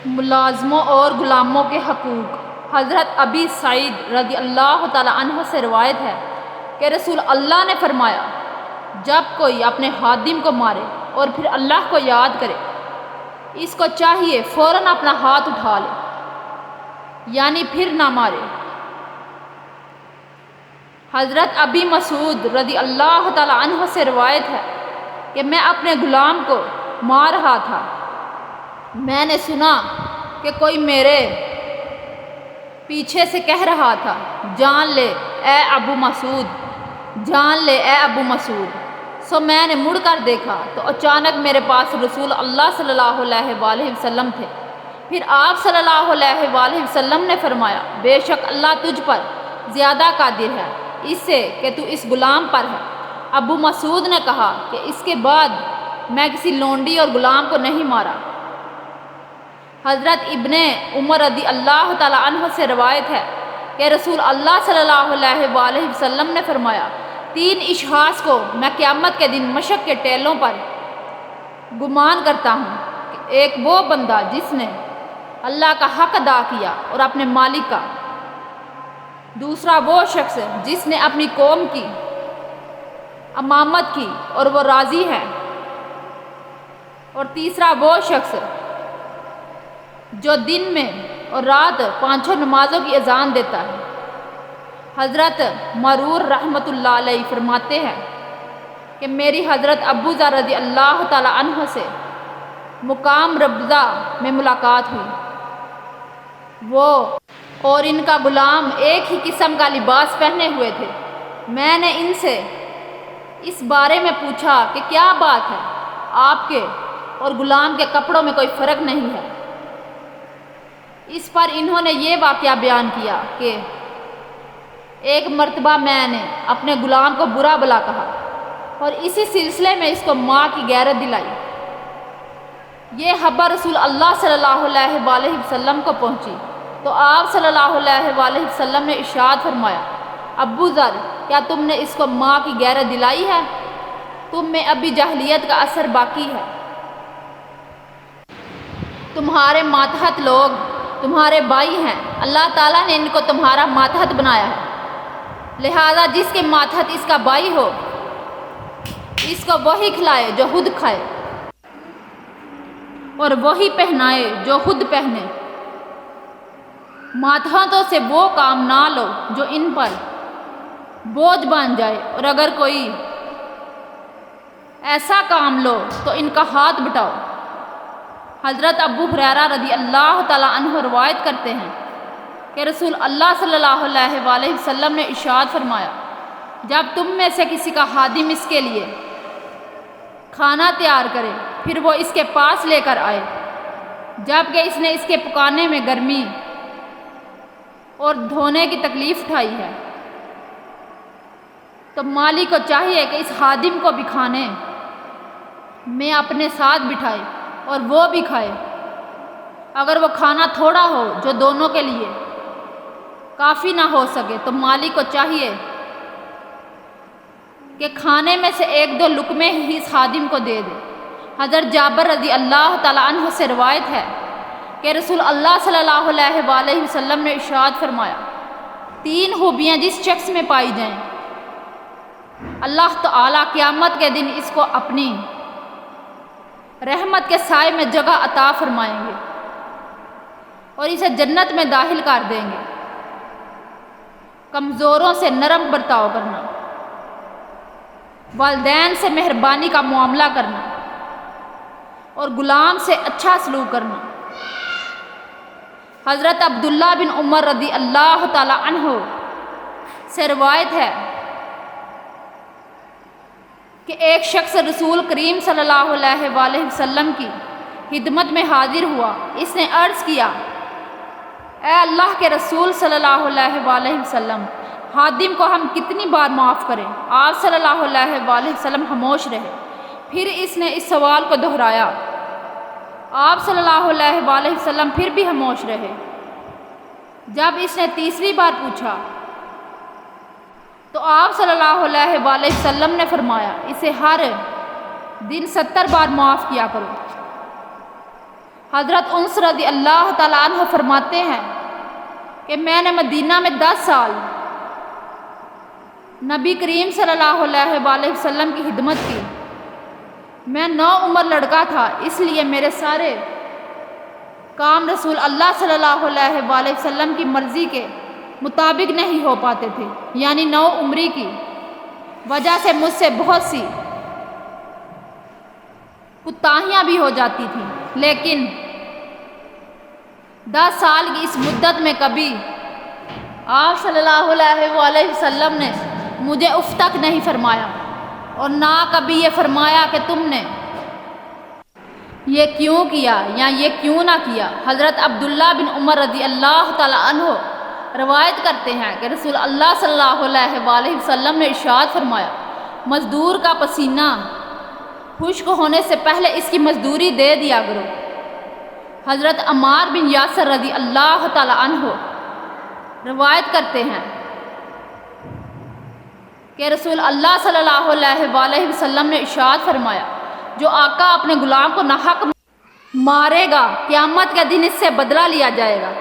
ملازموں اور غلاموں کے حقوق۔ حضرت ابی سعید رضی اللہ تعالیٰ عنہ سے روایت ہے کہ رسول اللہ نے فرمایا، جب کوئی اپنے خادم کو مارے اور پھر اللہ کو یاد کرے، اس کو چاہیے فوراً اپنا ہاتھ اٹھا لے، یعنی پھر نہ مارے۔ حضرت ابی مسعود رضی اللہ تعالیٰ عنہ سے روایت ہے کہ میں اپنے غلام کو مار رہا تھا، میں نے سنا کہ کوئی میرے پیچھے سے کہہ رہا تھا، جان لے اے ابو مسعود، جان لے اے ابو مسعود۔ سو میں نے مڑ کر دیکھا تو اچانک میرے پاس رسول اللہ صلی اللہ علیہ وآلہ وسلم تھے۔ پھر آپ صلی اللہ علیہ وآلہ وسلم نے فرمایا، بے شک اللہ تجھ پر زیادہ قادر ہے اس سے کہ تو اس غلام پر ہے۔ ابو مسعود نے کہا کہ اس کے بعد میں کسی لونڈی اور غلام کو نہیں مارا۔ حضرت ابن عمر رضی اللہ تعالیٰ عنہ سے روایت ہے کہ رسول اللہ صلی اللہ علیہ وآلہ وسلم نے فرمایا، 3 اشخاص کو میں قیامت کے دن مشق کے ٹیلوں پر گمان کرتا ہوں کہ ایک وہ بندہ جس نے اللہ کا حق ادا کیا اور اپنے مالک کا، دوسرا وہ شخص جس نے اپنی قوم کی امامت کی اور وہ راضی ہے، اور تیسرا وہ شخص جو دن میں اور رات 5 نمازوں کی اذان دیتا ہے۔ حضرت مرور رحمۃ اللہ علیہ فرماتے ہیں کہ میری حضرت ابو ذر رضی اللہ تعالیٰ عنہ سے مقام ربضہ میں ملاقات ہوئی۔ وہ اور ان کا غلام ایک ہی قسم کا لباس پہنے ہوئے تھے۔ میں نے ان سے اس بارے میں پوچھا کہ کیا بات ہے، آپ کے اور غلام کے کپڑوں میں کوئی فرق نہیں ہے؟ اس پر انہوں نے یہ واقعہ بیان کیا کہ ایک مرتبہ میں نے اپنے غلام کو برا بھلا کہا اور اسی سلسلے میں اس کو ماں کی غیرت دلائی۔ یہ خبر رسول اللہ صلی اللہ علیہ وآلہ وسلم کو پہنچی تو آپ صلی اللہ علیہ وآلہ وسلم نے ارشاد فرمایا، ابو ذر، کیا تم نے اس کو ماں کی غیرت دلائی ہے؟ تم میں ابھی جاہلیت کا اثر باقی ہے۔ تمہارے ماتحت لوگ تمہارے بھائی ہیں، اللہ تعالیٰ نے ان کو تمہارا ماتحت بنایا ہے، لہذا جس کے ماتحت اس کا بھائی ہو، اس کو وہی کھلائے جو خود کھائے، اور وہی پہنائے جو خود پہنے۔ ماتحتوں سے وہ کام نہ لو جو ان پر بوجھ بن جائے، اور اگر کوئی ایسا کام لو تو ان کا ہاتھ بٹاؤ۔ حضرت ابو ہریرہ رضی اللہ تعالیٰ عنہ روایت کرتے ہیں کہ رسول اللہ صلی اللہ علیہ وآلہ وسلم نے ارشاد فرمایا، جب تم میں سے کسی کا خادم اس کے لیے کھانا تیار کرے، پھر وہ اس کے پاس لے کر آئے جبکہ اس نے اس کے پکانے میں گرمی اور دھونے کی تکلیف اٹھائی ہے، تو مالک کو چاہیے کہ اس خادم کو بھی کھانے میں اپنے ساتھ بٹھائے اور وہ بھی کھائے۔ اگر وہ کھانا تھوڑا ہو جو دونوں کے لیے کافی نہ ہو سکے تو مالک کو چاہیے کہ کھانے میں سے 1-2 لقمے ہی اس خادم کو دے دے۔ حضرت جابر رضی اللہ تعالیٰ عنہ سے روایت ہے کہ رسول اللہ صلی اللہ علیہ وآلہ وسلم نے ارشاد فرمایا، 3 خوبیاں جس شخص میں پائی جائیں، اللہ تعالیٰ قیامت کے دن اس کو اپنی رحمت کے سائے میں جگہ عطا فرمائیں گے اور اسے جنت میں داخل کر دیں گے۔ کمزوروں سے نرم برتاؤ کرنا، والدین سے مہربانی کا معاملہ کرنا، اور غلام سے اچھا سلوک کرنا۔ حضرت عبداللہ بن عمر رضی اللہ تعالیٰ عنہ سے روایت ہے کہ ایک شخص رسول کریم صلی اللہ علیہ وآلہ وسلم کی خدمت میں حاضر ہوا۔ اس نے عرض کیا، اے اللہ کے رسول صلی اللہ علیہ وآلہ وسلم، خادم کو ہم کتنی بار معاف کریں؟ آپ صلی اللہ علیہ وآلہ وسلم خاموش رہے۔ پھر اس نے اس سوال کو دہرایا، آپ صلی اللہ علیہ وآلہ وسلم پھر بھی خاموش رہے۔ جب اس نے تیسری بار پوچھا تو آپ صلی اللہ علیہ وآلہ وسلم نے فرمایا، اسے ہر دن 70 بار معاف کیا کرو۔ حضرت انس رضی اللہ تعالیٰ عنہ فرماتے ہیں کہ میں نے مدینہ میں 10 سال نبی کریم صلی اللہ علیہ وآلہ وسلم کی خدمت کی۔ میں نوعمر لڑکا تھا، اس لیے میرے سارے کام رسول اللہ صلی اللہ علیہ وآلہ وسلم کی مرضی کے مطابق نہیں ہو پاتے تھے، یعنی نوعمری کی وجہ سے مجھ سے بہت سی کوتاہیاں بھی ہو جاتی تھیں، لیکن 10 سال کی اس مدت میں کبھی آپ صلی اللہ علیہ وآلہ وسلم نے مجھے اف تک نہیں فرمایا، اور نہ کبھی یہ فرمایا کہ تم نے یہ کیوں کیا یا یہ کیوں نہ کیا۔ حضرت عبداللہ بن عمر رضی اللہ تعالیٰ عنہ روایت کرتے ہیں کہ رسول اللہ صلی اللہ علیہ وآلہ وسلم نے ارشاد فرمایا، مزدور کا پسینہ خشک ہونے سے پہلے اس کی مزدوری دے دیا کرو۔ حضرت عمار بن یاسر رضی اللہ تعالیٰ عنہ روایت کرتے ہیں کہ رسول اللہ صلی اللہ علیہ وآلہ وسلم نے ارشاد فرمایا، جو آقا اپنے غلام کو ناحق مارے گا قیامت کے دن اس سے بدلہ لیا جائے گا۔